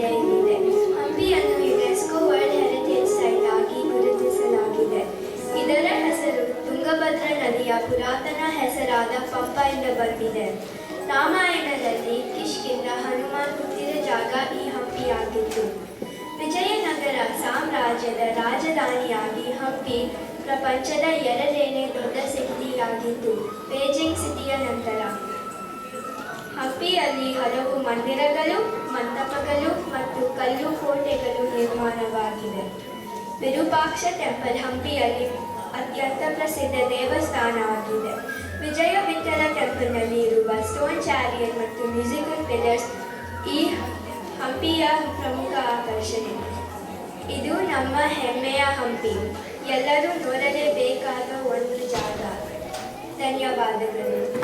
ಬೆಲೆ ಇದೆ. ಹಂಪಿಯನ್ನು UNESCO world heritage site ಆಗಿ ಗುರುತಿಸಲಾಗಿದೆ. ಇದರ ಹೆಸರು ತುಂಗಭದ್ರಾ ನದಿಯ ಪುರಾತನ ಹೆಸರಾದ ಪಂಪದಿಂದ ಬಂದಿದೆ. ರಾಮಾಯಣದಲ್ಲಿ ಕಿಷ್ಕಿಂಧ ಹನುಮಾನ್ ಹುಟ್ಟಿದ ಜಾಗ ಈ ಹಂಪಿಯಾಗಿತ್ತು. ವಿಜಯನಗರ ಸಾಮ್ರಾಜ್ಯದ ರಾಜಧಾನಿಯಾಗಿ ಹಂಪಿ ಪ್ರಪಂಚದ ಎರಡನೇ ದೊಡ್ಡ ಸಿಟಿಯಾಗಿತ್ತು, ಬೇಜಿಂಗ್ ಸಿಟಿಯ ನಂತರ. ಹಂಪಿಯಲ್ಲಿ ಹಲವು ಮಂದಿರಗಳು, ಮಂಟಪಗಳು ಮತ್ತು ಕಲ್ಲು ಕೋಟೆಗಳು ನಿರ್ಮಾಣವಾಗಿವೆ. ವಿರೂಪಾಕ್ಷ ಟೆಂಪಲ್ ಹಂಪಿಯಲ್ಲಿ ಅತ್ಯಂತ ಪ್ರಸಿದ್ಧ ದೇವಸ್ಥಾನವಾಗಿದೆ. ವಿಜಯ ವಿಠಲ ಟೆಂಪಲ್ನಲ್ಲಿ ಇರುವ ಸ್ಟೋನ್ ಚಾರಿಯಟ್ ಮತ್ತು ಮ್ಯೂಸಿಕಲ್ ಪಿಲ್ಲರ್ಸ್ ಈ ಹಂಪಿಯ ಪ್ರಮುಖ ಆಕರ್ಷಣೆ. ಇದು ನಮ್ಮ ಹೆಮ್ಮೆಯ ಹಂಪಿ, ಎಲ್ಲರೂ ನೋಡಲೇಬೇಕಾದ ಒಂದು ಜಾಗ. ಧನ್ಯವಾದಗಳು.